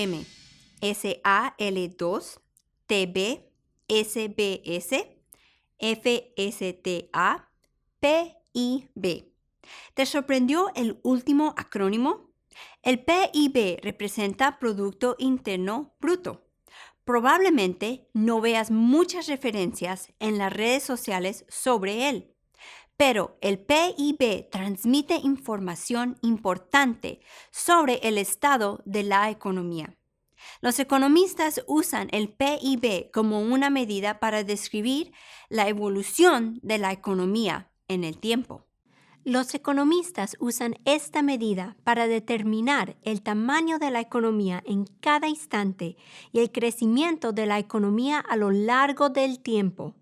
SAM, SAL2, TB, SBS, FSTA, PIB. ¿Te sorprendió el último acrónimo? El PIB representa Producto Interno Bruto. Probablemente no veas muchas referencias en las redes sociales sobre él, pero el PIB transmite información importante sobre el estado de la economía. Los economistas usan el PIB como una medida para describir la evolución de la economía en el tiempo. Los economistas usan esta medida para determinar el tamaño de la economía en cada instante y el crecimiento de la economía a lo largo del tiempo.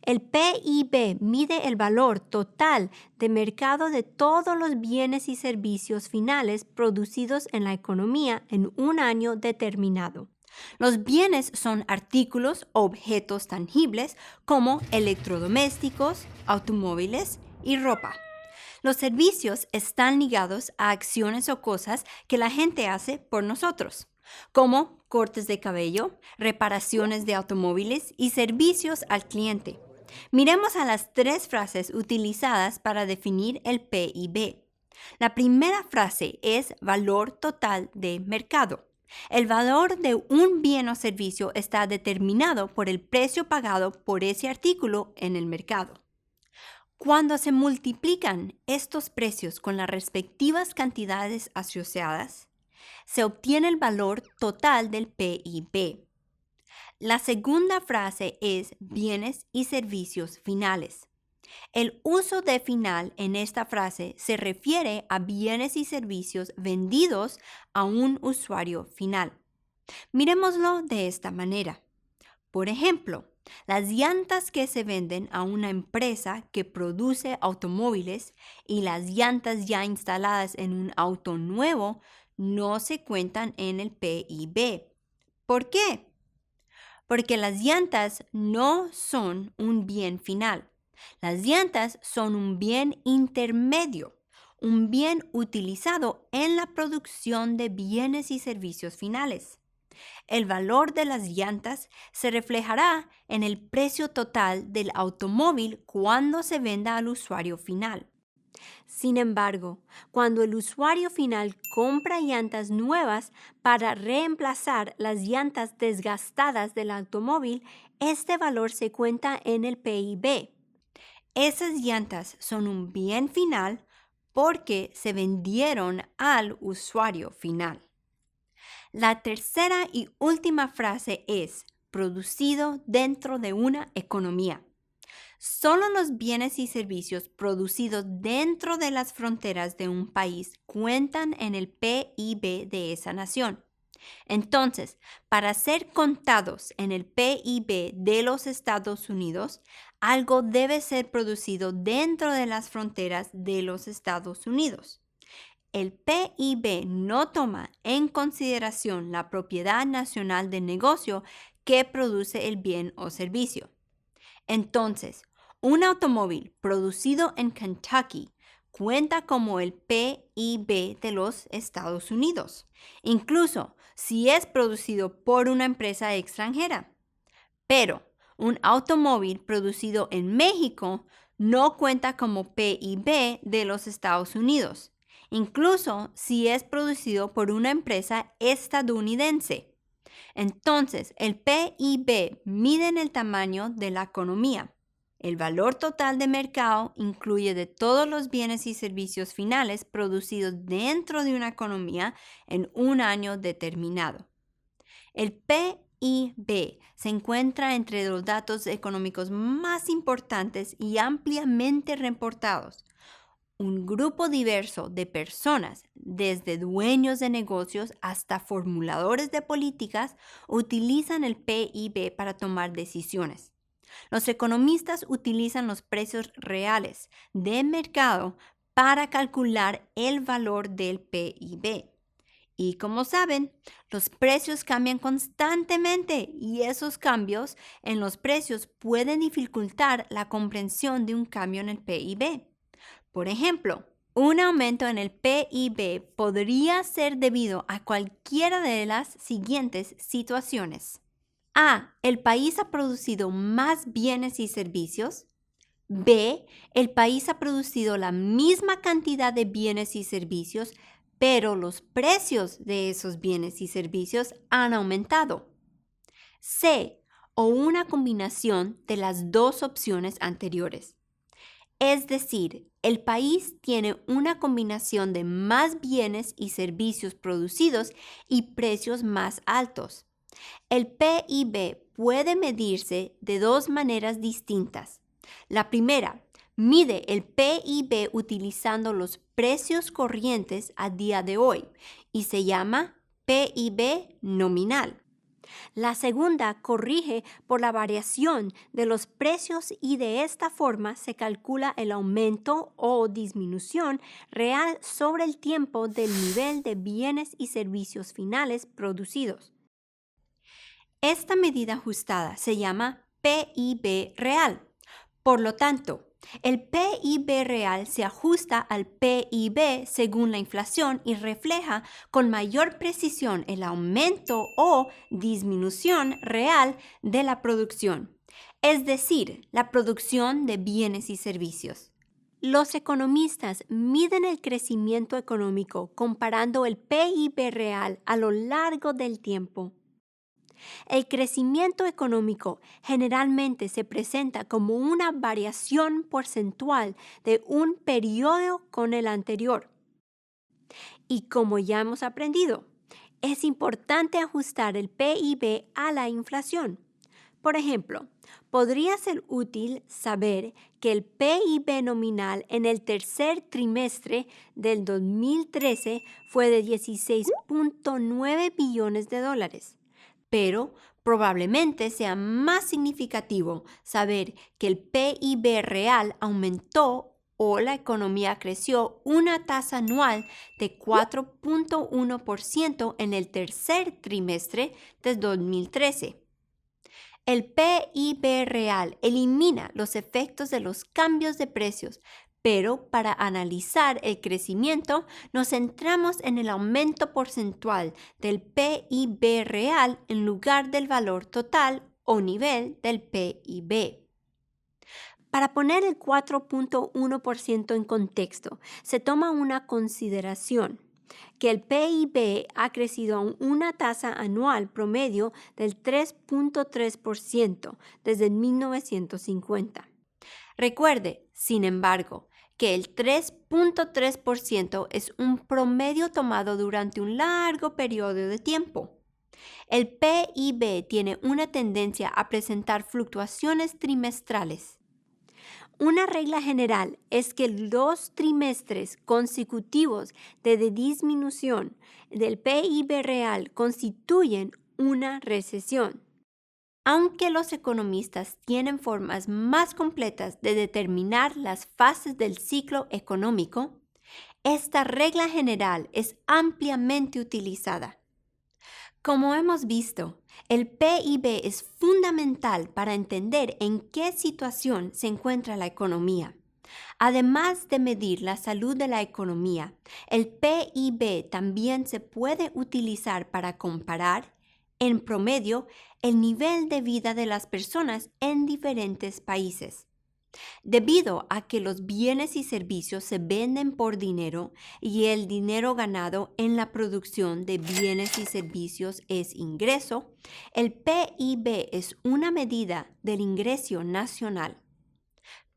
El PIB mide el valor total de mercado de todos los bienes y servicios finales producidos en la economía en un año determinado. Los bienes son artículos o objetos tangibles como electrodomésticos, automóviles y ropa. Los servicios están ligados a acciones o cosas que la gente hace por nosotros, como cortes de cabello, reparaciones de automóviles y servicios al cliente. Miremos a las 3 frases utilizadas para definir el PIB. La primera frase es valor total de mercado. El valor de un bien o servicio está determinado por el precio pagado por ese artículo en el mercado. Cuando se multiplican estos precios con las respectivas cantidades asociadas, se obtiene el valor total del PIB. La segunda frase es bienes y servicios finales. El uso de final en esta frase se refiere a bienes y servicios vendidos a un usuario final. Miremoslo de esta manera. Por ejemplo, las llantas que se venden a una empresa que produce automóviles y las llantas ya instaladas en un auto nuevo no se cuentan en el PIB. ¿Por qué? Porque las llantas no son un bien final. Las llantas son un bien intermedio, un bien utilizado en la producción de bienes y servicios finales. El valor de las llantas se reflejará en el precio total del automóvil cuando se venda al usuario final. Sin embargo, cuando el usuario final compra llantas nuevas para reemplazar las llantas desgastadas del automóvil, este valor se cuenta en el PIB. Esas llantas son un bien final porque se vendieron al usuario final. La tercera y última frase es producido dentro de una economía. Solo los bienes y servicios producidos dentro de las fronteras de un país cuentan en el PIB de esa nación. Entonces, para ser contados en el PIB de los Estados Unidos, algo debe ser producido dentro de las fronteras de los Estados Unidos. El PIB no toma en consideración la propiedad nacional del negocio que produce el bien o servicio. Entonces, un automóvil producido en Kentucky cuenta como el PIB de los Estados Unidos, incluso si es producido por una empresa extranjera. Pero un automóvil producido en México no cuenta como PIB de los Estados Unidos, incluso si es producido por una empresa estadounidense. Entonces, el PIB mide el tamaño de la economía. El valor total de mercado incluye de todos los bienes y servicios finales producidos dentro de una economía en un año determinado. El PIB se encuentra entre los datos económicos más importantes y ampliamente reportados. Un grupo diverso de personas, desde dueños de negocios hasta formuladores de políticas, utilizan el PIB para tomar decisiones. Los economistas utilizan los precios reales de mercado para calcular el valor del PIB. Y como saben, los precios cambian constantemente y esos cambios en los precios pueden dificultar la comprensión de un cambio en el PIB. Por ejemplo, Un aumento en el PIB podría ser debido a cualquiera de las siguientes situaciones. A. El país ha producido más bienes y servicios. B. El país ha producido la misma cantidad de bienes y servicios, pero los precios de esos bienes y servicios han aumentado. C. O una combinación de las dos opciones anteriores. Es decir, el país tiene una combinación de más bienes y servicios producidos y precios más altos. El PIB puede medirse de dos maneras distintas. La primera, mide el PIB utilizando los precios corrientes a día de hoy y se llama PIB nominal. La segunda corrige por la variación de los precios y de esta forma se calcula el aumento o disminución real sobre el tiempo del nivel de bienes y servicios finales producidos. Esta medida ajustada se llama PIB real. Por lo tanto, el PIB real se ajusta al PIB según la inflación y refleja con mayor precisión el aumento o disminución real de la producción, es decir, la producción de bienes y servicios. Los economistas miden el crecimiento económico comparando el PIB real a lo largo del tiempo. El crecimiento económico generalmente se presenta como una variación porcentual de un periodo con el anterior. Y como ya hemos aprendido, es importante ajustar el PIB a la inflación. Por ejemplo, podría ser útil saber que el PIB nominal en el tercer trimestre del 2013 fue de $16.9 billones. Pero probablemente sea más significativo saber que el PIB real aumentó o la economía creció una tasa anual de 4.1% en el tercer trimestre de 2013. El PIB real elimina los efectos de los cambios de precios, pero para analizar el crecimiento nos centramos en el aumento porcentual del PIB real en lugar del valor total o nivel del PIB. Para poner el 4.1% en contexto, se toma una consideración que el PIB ha crecido a una tasa anual promedio del 3.3% desde 1950. Recuerde, sin embargo, que el 3.3% es un promedio tomado durante un largo periodo de tiempo. El PIB tiene una tendencia a presentar fluctuaciones trimestrales. Una regla general es que los trimestres consecutivos de disminución del PIB real constituyen una recesión. Aunque los economistas tienen formas más completas de determinar las fases del ciclo económico, esta regla general es ampliamente utilizada. Como hemos visto, el PIB es fundamental para entender en qué situación se encuentra la economía. Además de medir la salud de la economía, el PIB también se puede utilizar para comparar, en promedio, el nivel de vida de las personas en diferentes países. Debido a que los bienes y servicios se venden por dinero y el dinero ganado en la producción de bienes y servicios es ingreso, el PIB es una medida del ingreso nacional.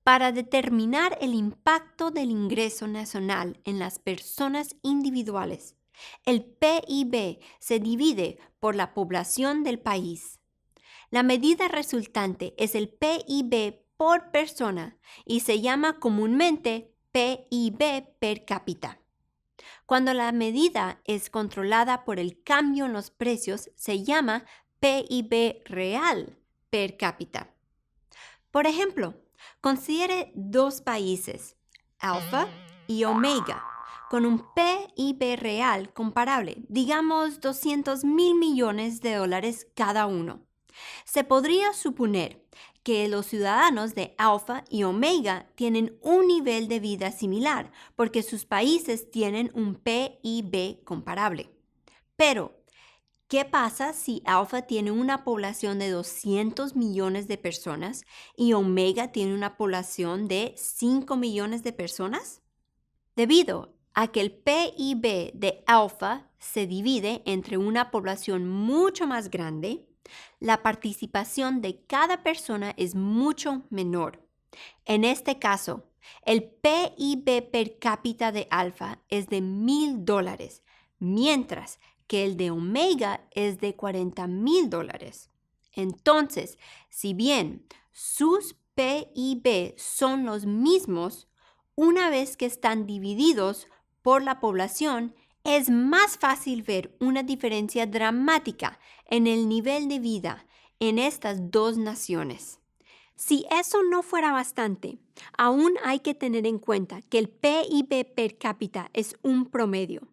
Para determinar el impacto del ingreso nacional en las personas individuales, el PIB se divide por la población del país. La medida resultante es el PIB por persona y se llama comúnmente PIB per cápita. Cuando la medida es controlada por el cambio en los precios, se llama PIB real per cápita. Por ejemplo, considere dos países, Alfa y Omega, con un PIB real comparable, digamos $200 mil millones cada uno. Se podría suponer que los ciudadanos de Alfa y Omega tienen un nivel de vida similar porque sus países tienen un PIB comparable. Pero, ¿qué pasa si Alfa tiene una población de 200 millones de personas y Omega tiene una población de 5 millones de personas? Debido a que el PIB de Alfa se divide entre una población mucho más grande, la participación de cada persona es mucho menor. En este caso, el PIB per cápita de Alfa es de $1,000, mientras que el de Omega es de $40,000. Entonces, si bien sus PIB son los mismos, una vez que están divididos por la población, es más fácil ver una diferencia dramática en el nivel de vida en estas dos naciones. Si eso no fuera bastante, aún hay que tener en cuenta que el PIB per cápita es un promedio.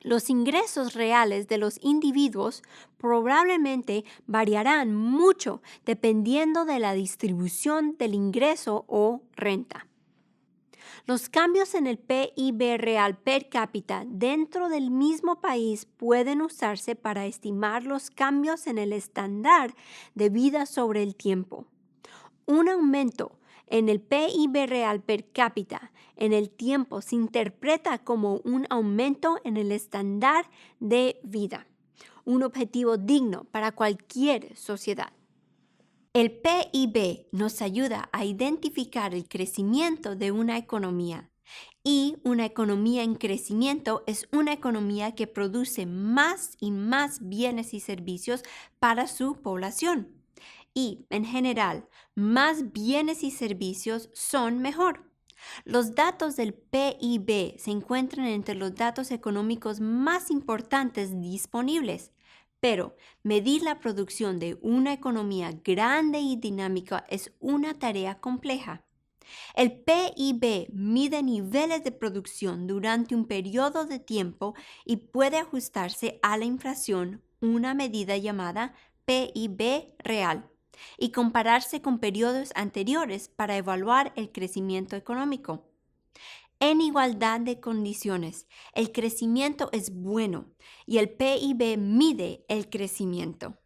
Los ingresos reales de los individuos probablemente variarán mucho dependiendo de la distribución del ingreso o renta. Los cambios en el PIB real per cápita dentro del mismo país pueden usarse para estimar los cambios en el estándar de vida sobre el tiempo. Un aumento en el PIB real per cápita en el tiempo se interpreta como un aumento en el estándar de vida, un objetivo digno para cualquier sociedad. El PIB nos ayuda a identificar el crecimiento de una economía y una economía en crecimiento es una economía que produce más y más bienes y servicios para su población. Y, en general, más bienes y servicios son mejor. Los datos del PIB se encuentran entre los datos económicos más importantes disponibles. Pero medir la producción de una economía grande y dinámica es una tarea compleja. El PIB mide niveles de producción durante un periodo de tiempo y puede ajustarse a la inflación, una medida llamada PIB real, y compararse con periodos anteriores para evaluar el crecimiento económico. En igualdad de condiciones, el crecimiento es bueno y el PIB mide el crecimiento.